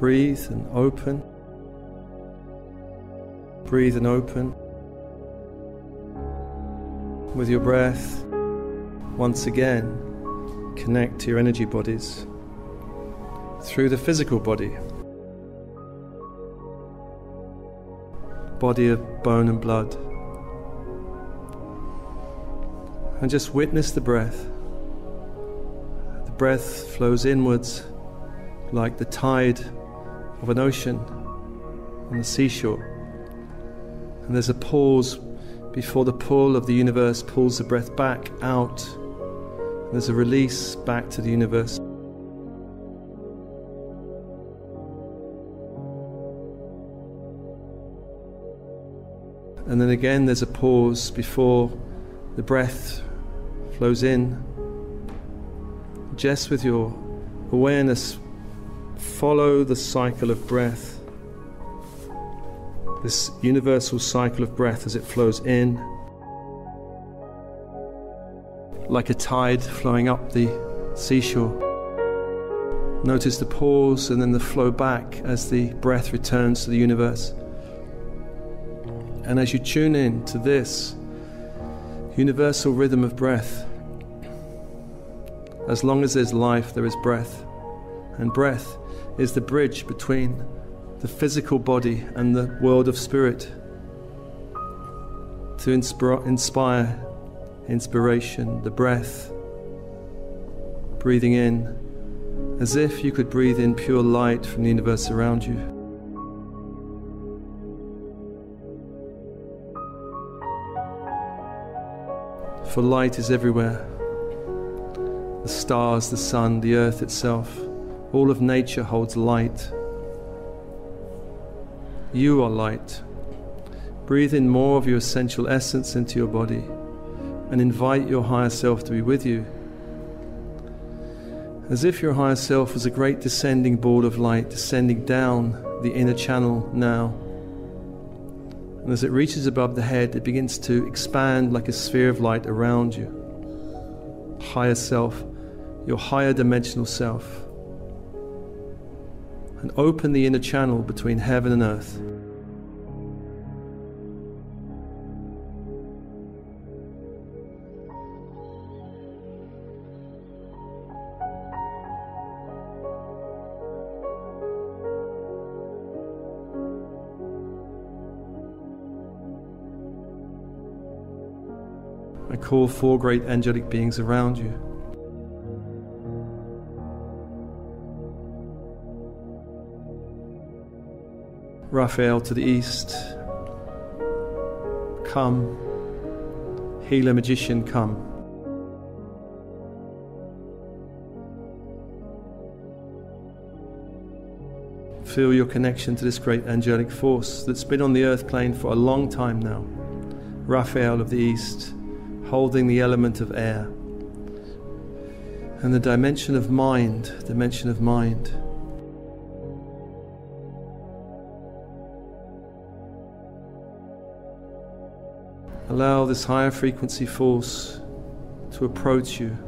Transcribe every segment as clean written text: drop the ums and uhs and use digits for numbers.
Breathe and open. Breathe and open. With your breath, once again, connect to your energy bodies through the physical body. Body of bone and blood. And just witness the breath. The breath flows inwards like the tide of an ocean on the seashore. And there's a pause before the pull of the universe pulls the breath back out. And there's a release back to the universe. And then again there's a pause before the breath flows in. Just with your awareness, follow the cycle of breath. This universal cycle of breath as it flows in, like a tide flowing up the seashore. Notice the pause and then the flow back as the breath returns to the universe. And as you tune in to this universal rhythm of breath, as long as there's life, there is breath. And breath is the bridge between the physical body and the world of spirit, to inspire inspiration, the breath, breathing in, as if you could breathe in pure light from the universe around you. For light is everywhere. The stars, the sun, the earth itself, all of nature holds light. You are light. Breathe in more of your essential essence into your body and invite your higher self to be with you. As if your higher self was a great descending ball of light descending down the inner channel now. And as it reaches above the head, it begins to expand like a sphere of light around you. Higher self, your higher dimensional self. And open the inner channel between heaven and earth. I call 4 great angelic beings around you. Raphael to the east, come. Healer, magician, come. Feel your connection to this great angelic force that's been on the earth plane for a long time now. Raphael of the east, holding the element of air. And the dimension of mind, Allow this higher frequency force to approach you.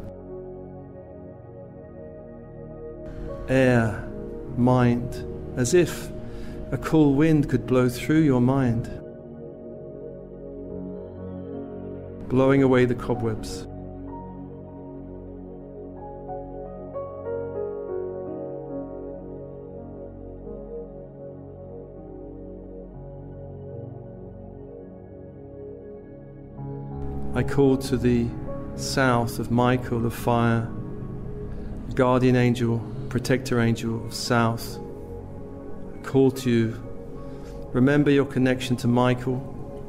Air, mind, as if a cool wind could blow through your mind, blowing away the cobwebs. I call to the south of Michael of fire, guardian angel, protector angel of south. I call to you, remember your connection to Michael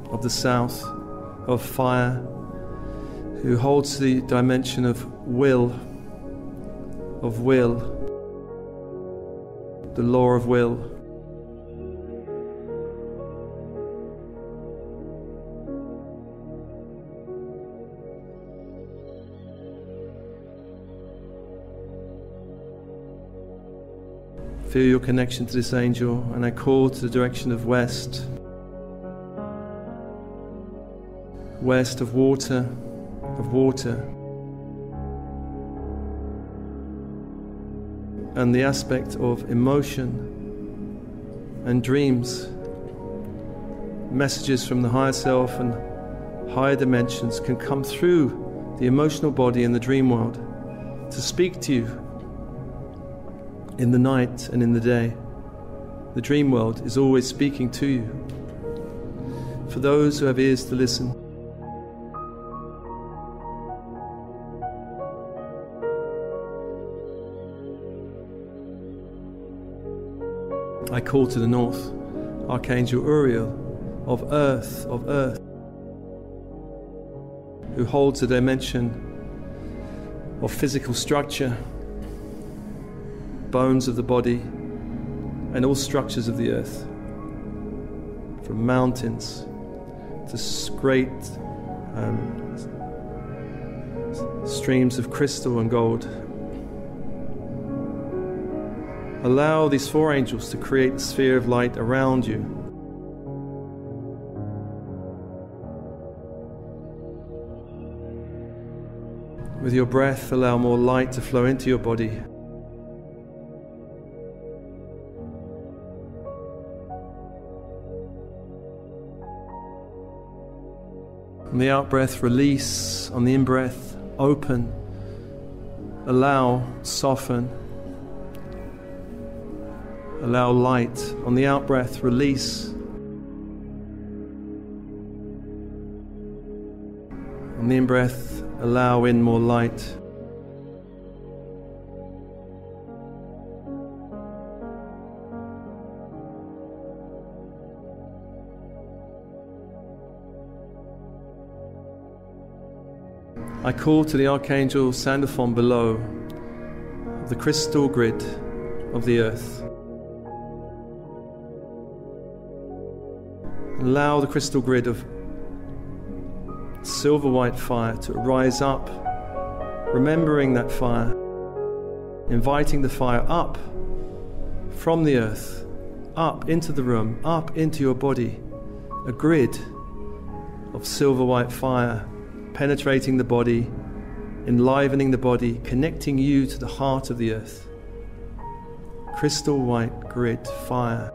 of the south, of fire, who holds the dimension of will, the law of will. Feel your connection to this angel, and I call to the direction of west. West of water, and the aspect of emotion, and dreams, messages from the higher self and higher dimensions can come through the emotional body in the dream world to speak to you in the night and in the day. The dream world is always speaking to you. For those who have ears to listen, I call to the north, Archangel Uriel of Earth, who holds a dimension of physical structure, bones of the body, and all structures of the earth, from mountains to great streams of crystal and gold. Allow these four angels to create a sphere of light around you. With your breath, allow more light to flow into your body. On the out-breath, release. On the in-breath, open. Allow, soften. Allow light. On the out-breath, release. On the in-breath, allow in more light. I call to the Archangel Sandalphon below, the crystal grid of the earth. Allow the crystal grid of silver white fire to rise up, remembering that fire, inviting the fire up from the earth, up into the room, up into your body, a grid of silver white fire penetrating the body, enlivening the body, connecting you to the heart of the earth. Crystal white grid fire.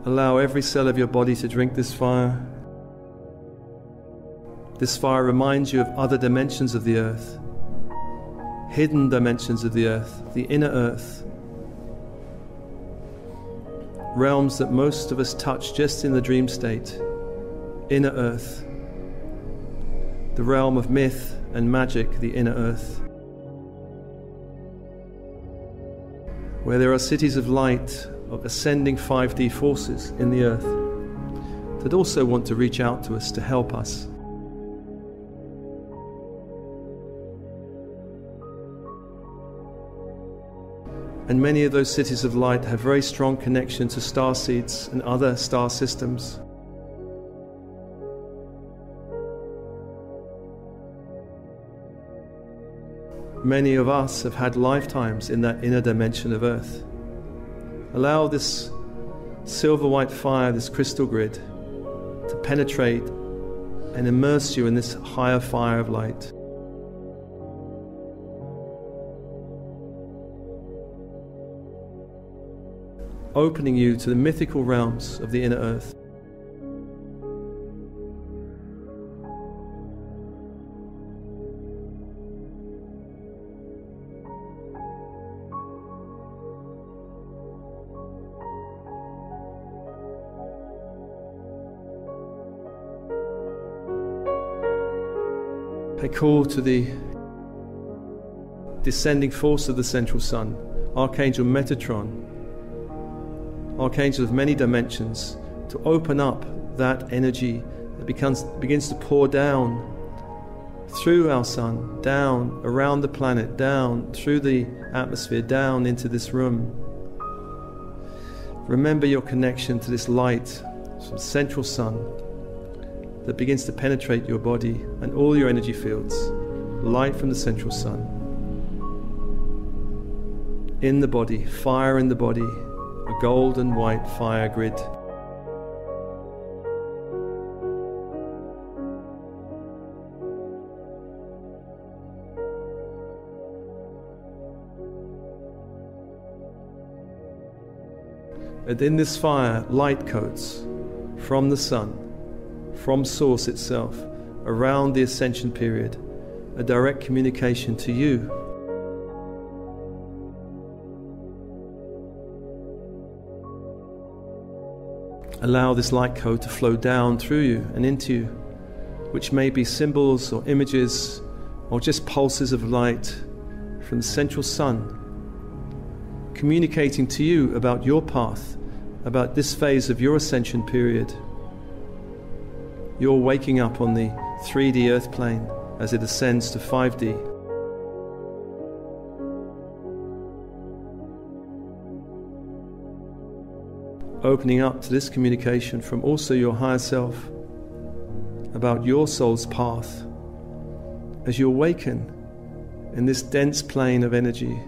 Allow every cell of your body to drink this fire. This fire reminds you of other dimensions of the earth, hidden dimensions of the earth, the inner earth, realms that most of us touch just in the dream state. Inner earth, the realm of myth and magic, the inner earth, where there are cities of light, of ascending 5D forces in the earth that also want to reach out to us to help us. And many of those cities of light have very strong connection to starseeds and other star systems. Many of us have had lifetimes in that inner dimension of Earth. Allow this silver white fire, this crystal grid, to penetrate and immerse you in this higher fire of light. Opening you to the mythical realms of the inner earth. I call to the descending force of the central sun, Archangel Metatron, Archangel of many dimensions, to open up that energy that begins to pour down through our sun, down around the planet, down through the atmosphere, down into this room. Remember your connection to this light from the central sun that begins to penetrate your body and all your energy fields. Light from the central sun. In the body, fire in the body, a golden white fire grid. And in this fire, light codes from the sun, from Source itself, around the ascension period, a direct communication to you. Allow this light code to flow down through you and into you, which may be symbols or images or just pulses of light from the central sun, communicating to you about your path, about this phase of your ascension period. You're waking up on the 3D earth plane as it ascends to 5D. Opening up to this communication from also your higher self about your soul's path as you awaken in this dense plane of energy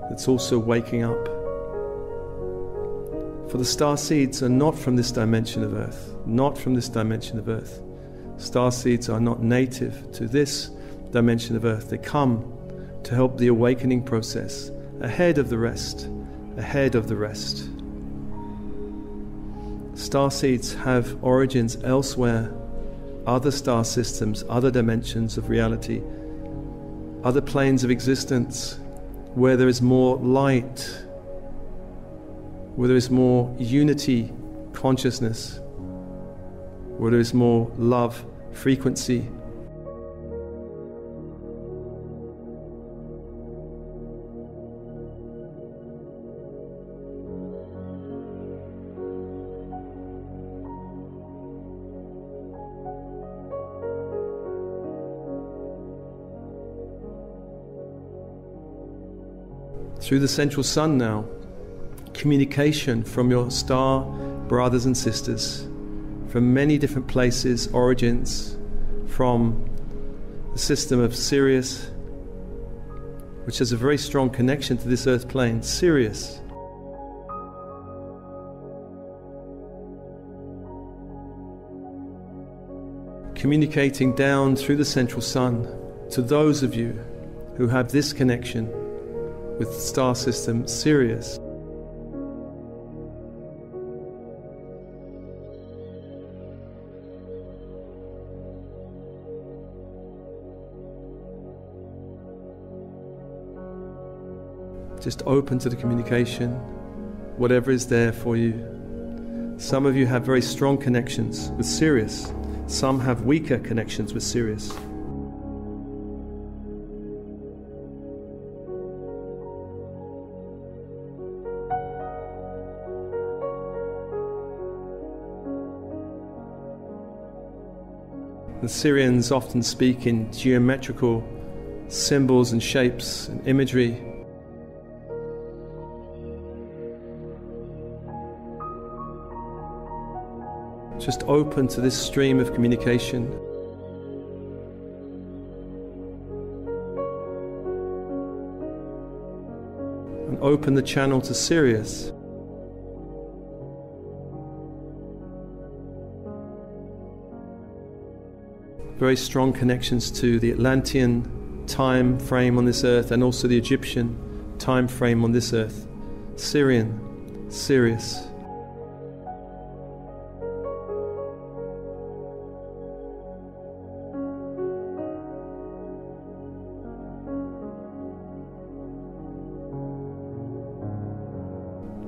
that's also waking up. For the starseeds are not from this dimension of earth, not from this dimension of earth. Starseeds are not native to this dimension of earth. They come to help the awakening process ahead of the rest, ahead of the rest. Starseeds have origins elsewhere, other star systems, other dimensions of reality, other planes of existence, where there is more light, where there is more unity, consciousness, where there is more love, frequency. Through the central sun now, communication from your star brothers and sisters from many different places, origins, from the system of Sirius, which has a very strong connection to this earth plane. Sirius, communicating down through the central sun to those of you who have this connection with the star system Sirius. Just open to the communication, whatever is there for you. Some of you have very strong connections with Sirius. Some have weaker connections with Sirius. The Syrians often speak in geometrical symbols and shapes and imagery. Just open to this stream of communication. And open the channel to Sirius. Very strong connections to the Atlantean time frame on this earth and also the Egyptian time frame on this earth. Syrian, Sirius.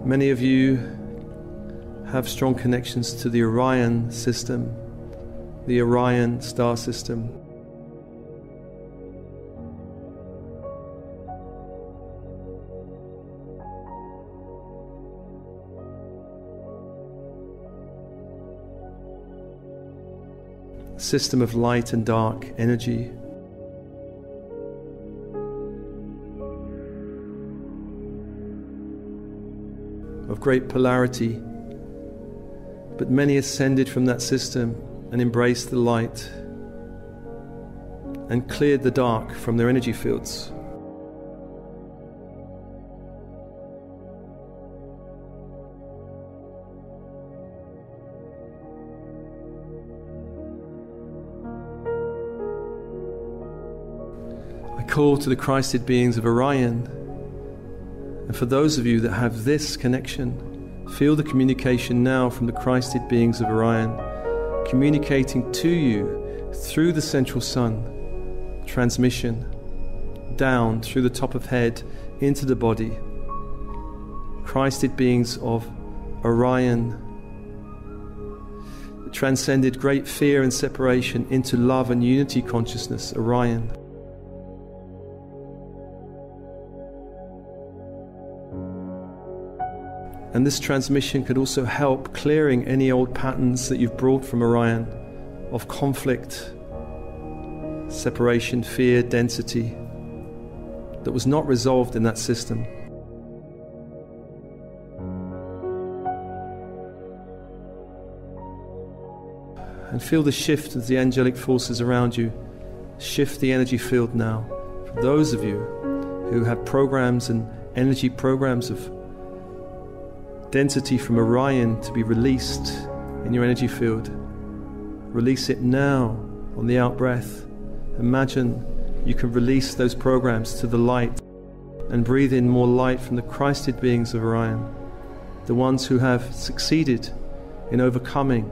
Many of you have strong connections to the Orion system, the Orion star system. System of light and dark energy. Of great polarity, but many ascended from that system and embraced the light and cleared the dark from their energy fields. I call to the Christed beings of Orion, and for those of you that have this connection, Feel the communication now from the Christed beings of Orion, communicating to you through the central sun, transmission down through the top of head into the body. Christed beings of Orion transcended great fear and separation into love and unity consciousness, Orion. And this transmission could also help clearing any old patterns that you've brought from Orion of conflict, separation, fear, density that was not resolved in that system. And feel the shift of the angelic forces around you. Shift the energy field now. For those of you who have programs and energy programs of density from Orion to be released in your energy field, release it now on the out breath. Imagine you can release those programs to the light and breathe in more light from the Christed beings of Orion, the ones who have succeeded in overcoming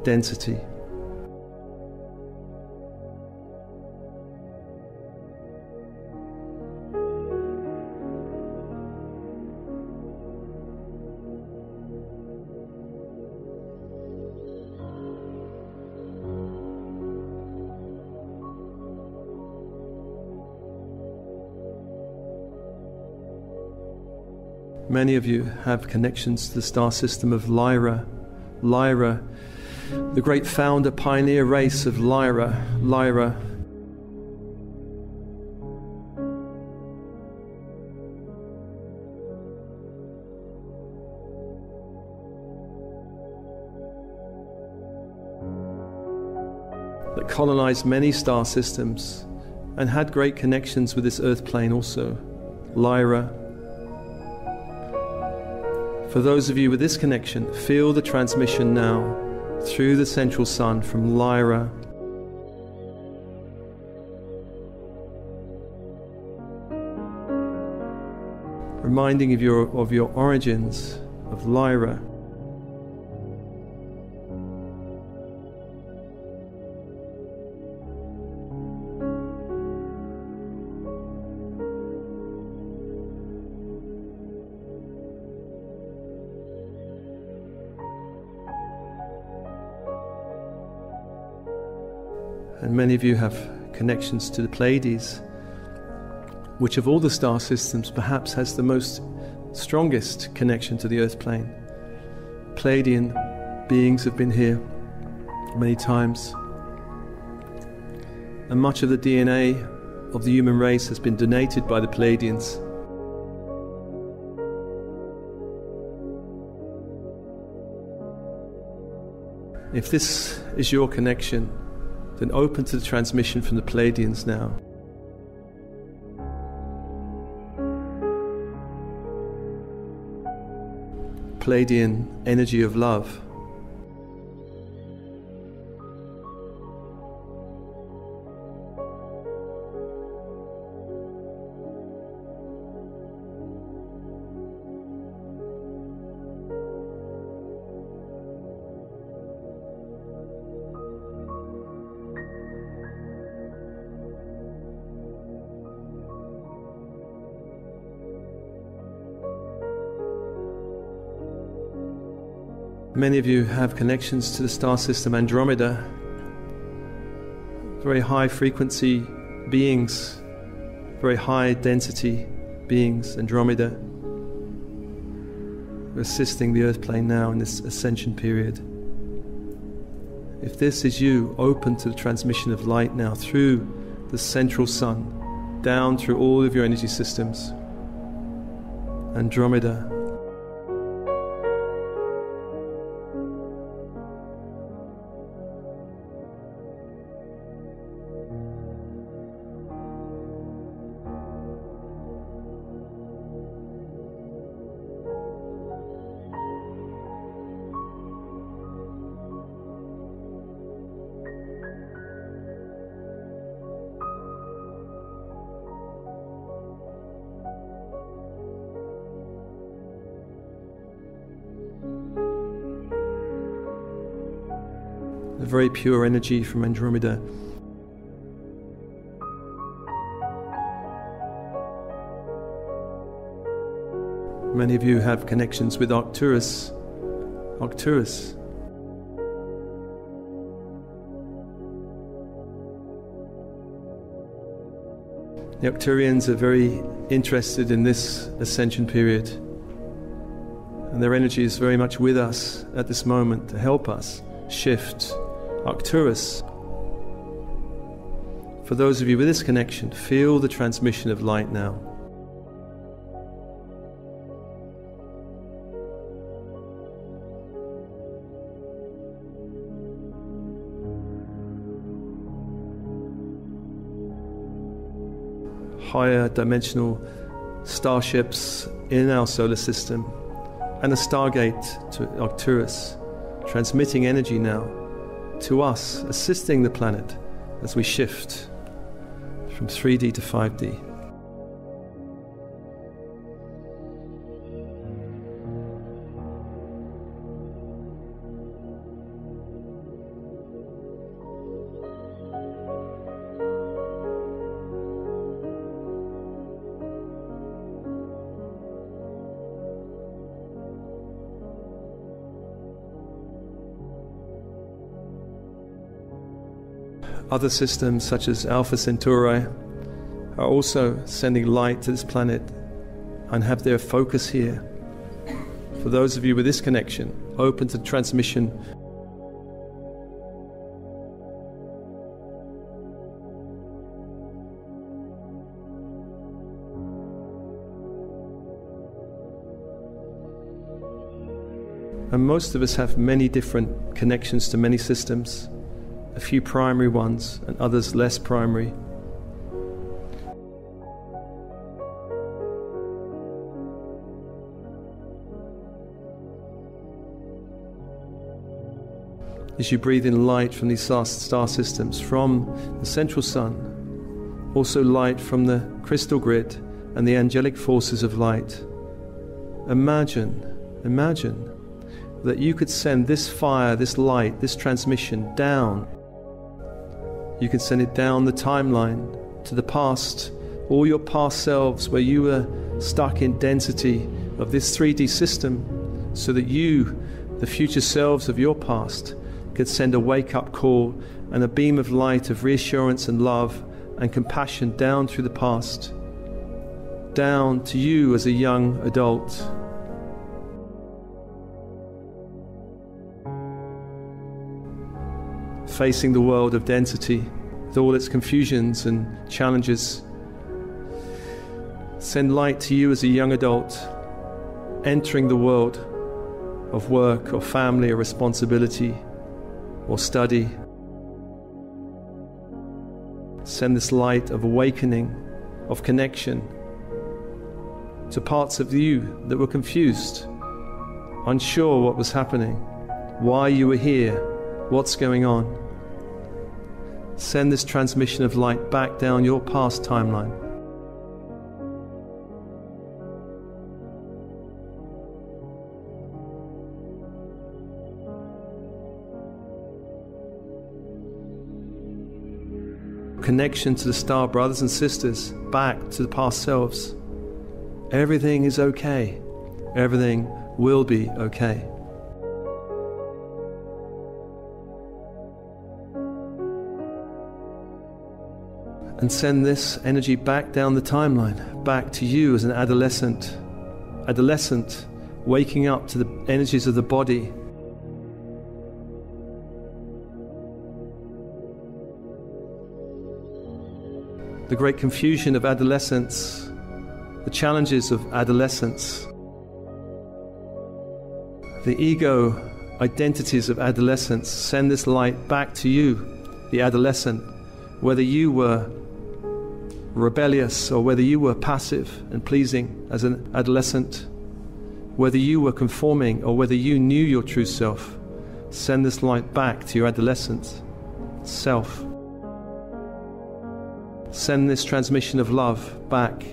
density. Many of you have connections to the star system of Lyra. Lyra, the great founder, pioneer race of Lyra. Lyra. That colonized many star systems and had great connections with this earth plane also. Lyra. For those of you with this connection, feel the transmission now through the central sun from Lyra. Reminding of your origins of Lyra. And many of you have connections to the Pleiades, which of all the star systems perhaps has the most strongest connection to the earth plane. Pleiadian beings have been here many times, and much of the DNA of the human race has been donated by the Pleiadians. If this is your connection, then open to the transmission from the Pleiadians now. Pleiadian energy of love. Many of you have connections to the star system Andromeda, very high frequency beings, very high density beings, Andromeda, assisting the earth plane now in this ascension period. If this is you, open to the transmission of light now through the central sun, down through all of your energy systems. Andromeda. very pure energy from Andromeda. Many of you have connections with Arcturus. Arcturus. The Arcturians are very interested in this ascension period, and their energy is very much with us at this moment to help us shift. Arcturus. For those of you with this connection, feel the transmission of light now. Higher dimensional starships in our solar system and a stargate to Arcturus, transmitting energy now to us, assisting the planet as we shift from 3D to 5D. Other systems, such as Alpha Centauri, are also sending light to this planet and have their focus here. For those of you with this connection, open to transmission. And most of us have many different connections to many systems. A few primary ones and others less primary. As you breathe in light from these star systems, from the central sun, also light from the crystal grid and the angelic forces of light, imagine that you could send this fire, this light, this transmission down. You can send it down the timeline to the past, all your past selves where you were stuck in density of this 3D system, so that you, the future selves of your past, could send a wake-up call and a beam of light of reassurance and love and compassion down through the past, down to you as a young adult. Facing the world of density with all its confusions and challenges. Send light to you as a young adult, entering the world of work or family or responsibility or study. Send this light of awakening, of connection to parts of you that were confused, unsure what was happening, why you were here, what's going on. Send this transmission of light back down your past timeline. Connection to the star brothers and sisters, back to the past selves. Everything is okay. Everything will be okay. And send this energy back down the timeline, back to you as an adolescent. Adolescent, waking up to the energies of the body. The great confusion of adolescence, the challenges of adolescence, the ego identities of adolescence. Send this light back to you, the adolescent, whether you were rebellious or whether you were passive and pleasing as an adolescent, whether you were conforming or whether you knew your true self. Send this light back to your adolescent self. Send this transmission of love back.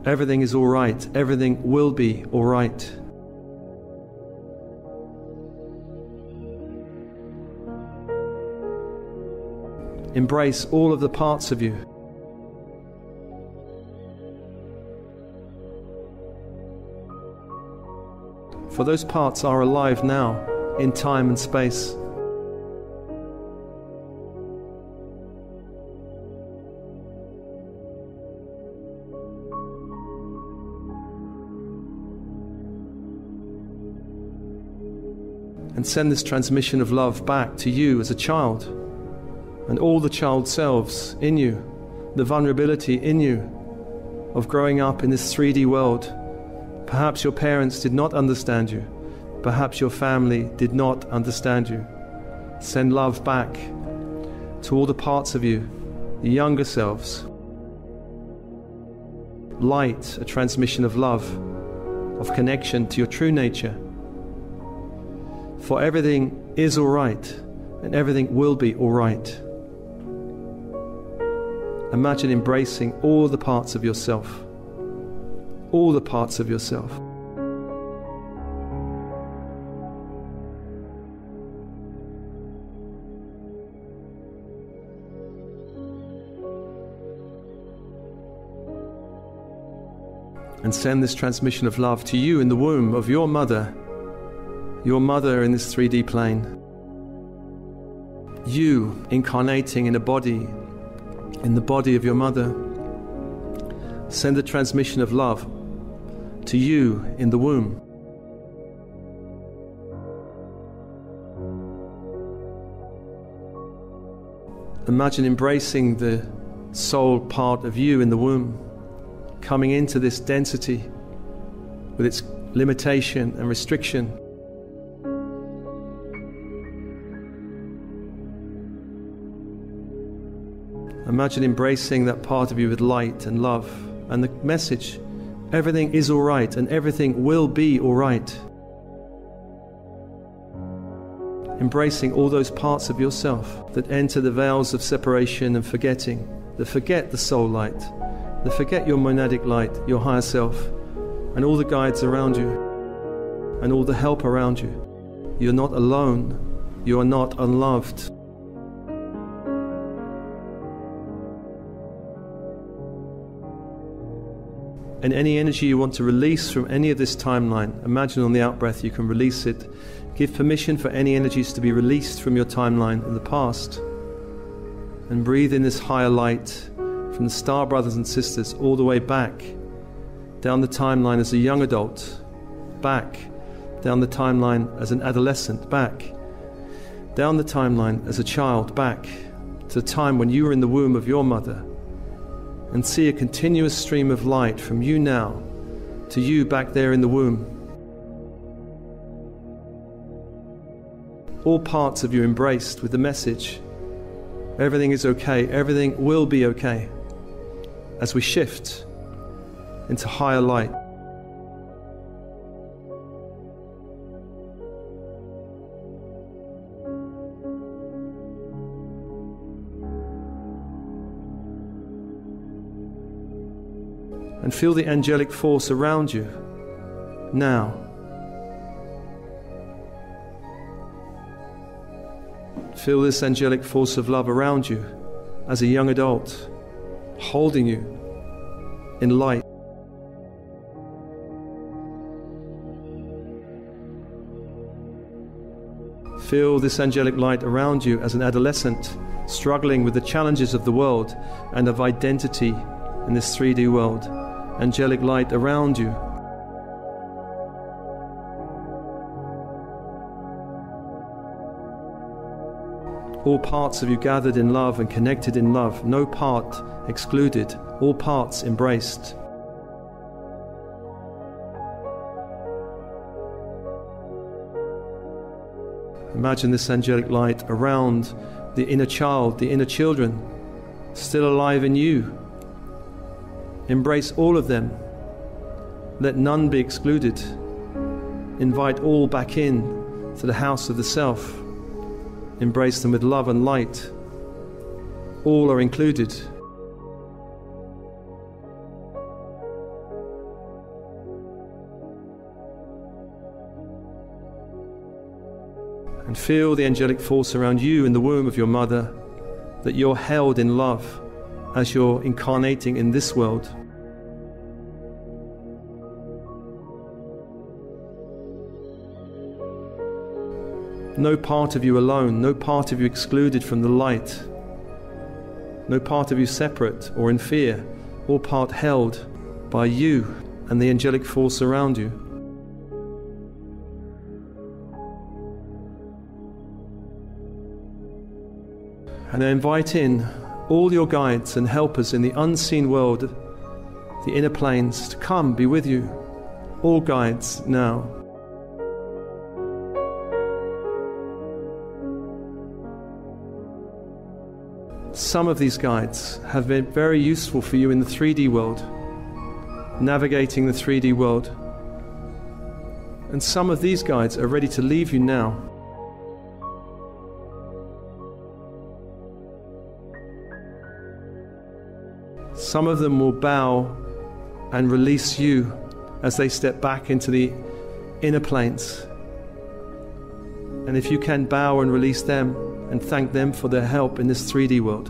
Everything is all right. Everything will be all right. Embrace all of the parts of you. For those parts are alive now, in time and space. And send this transmission of love back to you as a child, and all the child selves in you, the vulnerability in you of growing up in this 3D world. Perhaps your parents did not understand you. Perhaps your family did not understand you. Send love back to all the parts of you, the younger selves. Light, a transmission of love, of connection to your true nature. For everything is all right, and everything will be all right. Imagine embracing all the parts of yourself. All the parts of yourself. And send this transmission of love to you in the womb of your mother in this 3D plane. You incarnating in a body, in the body of your mother. Send a transmission of love to you in the womb. Imagine embracing the soul part of you in the womb, coming into this density with its limitation and restriction. Imagine embracing that part of you with light and love and the message, everything is all right and everything will be all right. Embracing all those parts of yourself that enter the veils of separation and forgetting, that forget the soul light, that forget your monadic light, your higher self, and all the guides around you, and all the help around you. You're not alone. You are not unloved. And any energy you want to release from any of this timeline, imagine on the out-breath you can release it. Give permission for any energies to be released from your timeline in the past. And breathe in this higher light from the star brothers and sisters all the way back, down the timeline as a young adult, back, down the timeline as an adolescent, back, down the timeline as a child, back to the time when you were in the womb of your mother. And see a continuous stream of light from you now to you back there in the womb. All parts of you embraced with the message, everything is okay, everything will be okay, as we shift into higher light. And feel the angelic force around you now. Feel this angelic force of love around you as a young adult, holding you in light. Feel this angelic light around you as an adolescent, struggling with the challenges of the world and of identity in this 3D world. Angelic light around you. All parts of you gathered in love and connected in love, no part excluded, all parts embraced. Imagine this angelic light around the inner child, the inner children, still alive in you. Embrace all of them. Let none be excluded. Invite all back in to the house of the self. Embrace them with love and light. All are included. And feel the angelic force around you in the womb of your mother, that you're held in love as you're incarnating in this world. No part of you alone, no part of you excluded from the light, no part of you separate or in fear, all part held by you and the angelic force around you. And I invite in all your guides and helpers in the unseen world, the inner planes, to come be with you. All guides now. Some of these guides have been very useful for you in the 3D world, navigating the 3D world. And some of these guides are ready to leave you now. Some of them will bow and release you as they step back into the inner planes. And if you can, bow and release them and thank them for their help in this 3D world.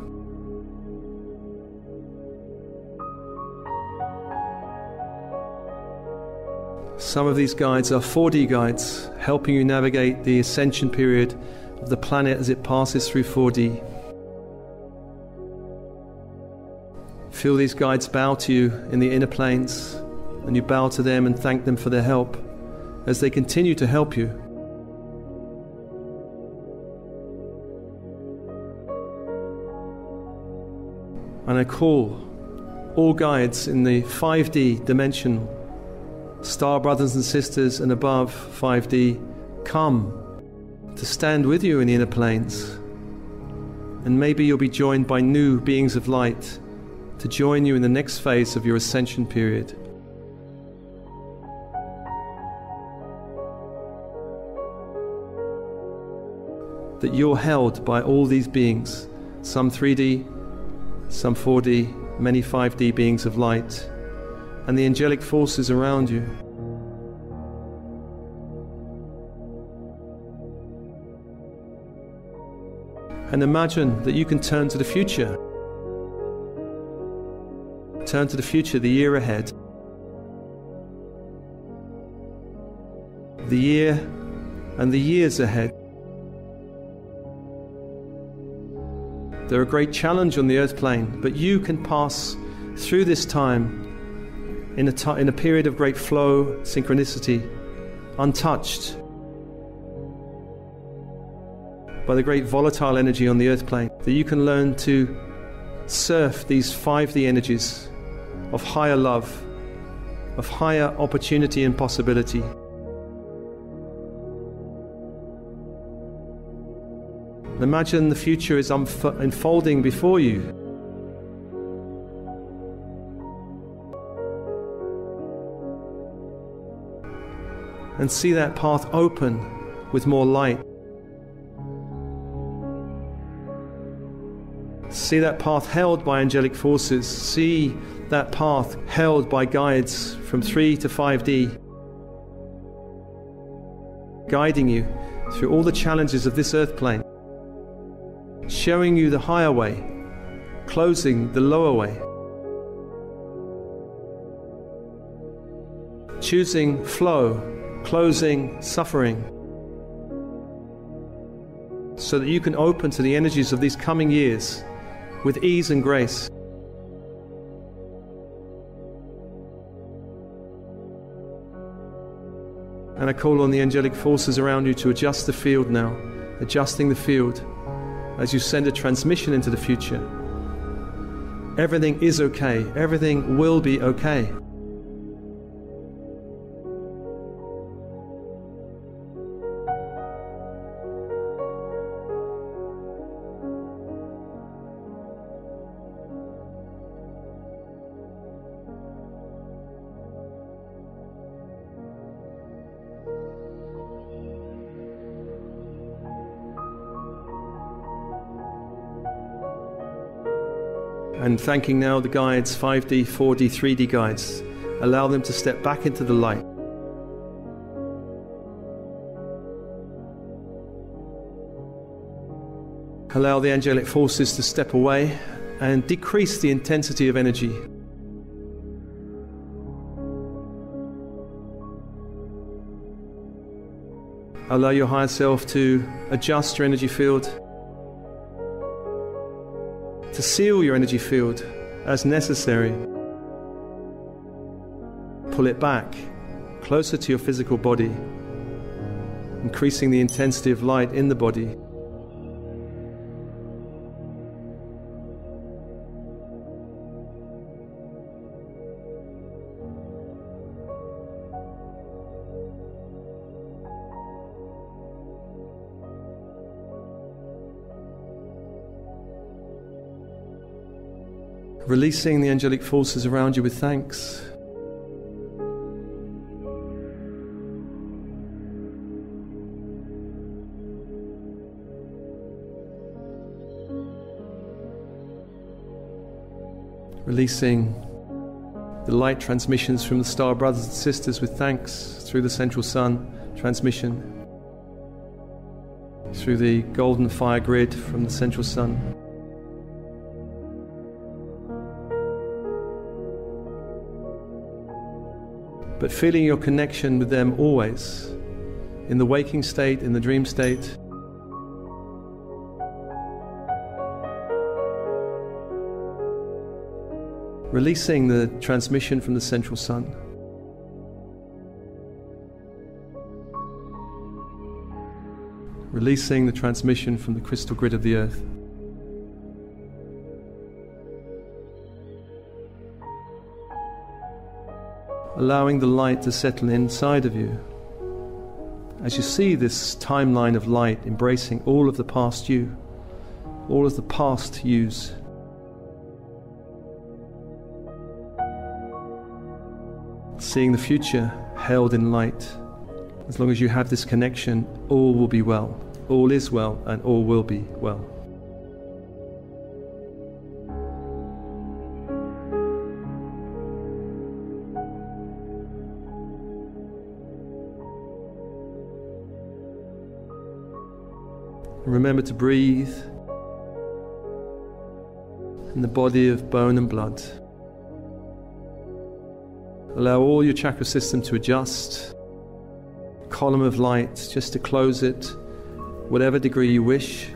Some of these guides are 4D guides, helping you navigate the ascension period of the planet as it passes through 4D. Feel these guides bow to you in the inner planes, and you bow to them and thank them for their help as they continue to help you. And I call all guides in the 5D dimension, star brothers and sisters and above 5D, come to stand with you in the inner planes. And maybe you'll be joined by new beings of light to join you in the next phase of your ascension period. That you're held by all these beings, some 3D, some 4D, many 5D beings of light, and the angelic forces around you. And imagine that you can turn to the future. Turn to the future, the year ahead. The year and the years ahead. They're a great challenge on the earth plane, but you can pass through this time in a period of great flow, synchronicity, untouched by the great volatile energy on the earth plane, that you can learn to surf these 5D energies of higher love, of higher opportunity and possibility. Imagine the future is unfolding before you. And see that path open with more light. See that path held by angelic forces. See that path held by guides from 3 to 5D, guiding you through all the challenges of this earth plane, showing you the higher way, closing the lower way, choosing flow, closing suffering, so that you can open to the energies of these coming years with ease and grace. And I call on the angelic forces around you to adjust the field now, adjusting the field as you send a transmission into the future. Everything is okay. Everything will be okay. And thanking now the guides, 5D, 4D, 3D guides. Allow them to step back into the light. Allow the angelic forces to step away and decrease the intensity of energy. Allow your higher self to adjust your energy field, to seal your energy field as necessary. Pull it back, closer to your physical body, increasing the intensity of light in the body. Releasing the angelic forces around you with thanks. Releasing the light transmissions from the star brothers and sisters with thanks through the central sun transmission, through the golden fire grid from the central sun. But feeling your connection with them always, in the waking state, in the dream state. Releasing the transmission from the central sun. Releasing the transmission from the crystal grid of the earth. Allowing the light to settle inside of you. As you see this timeline of light embracing all of the past you, all of the past yous. Seeing the future held in light. As long as you have this connection, all will be well. All is well and all will be well. Remember to breathe in the body of bone and blood. Allow all your chakra system to adjust. Column of light, just to close it, whatever degree you wish.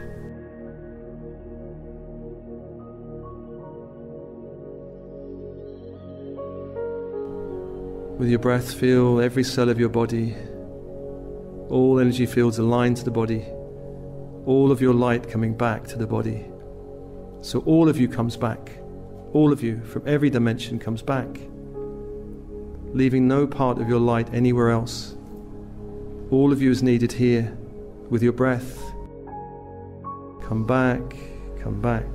With your breath, feel every cell of your body, all energy fields aligned to the body. All of your light coming back to the body. So all of you comes back. All of you from every dimension comes back. Leaving no part of your light anywhere else. All of you is needed here with your breath. Come back, come back.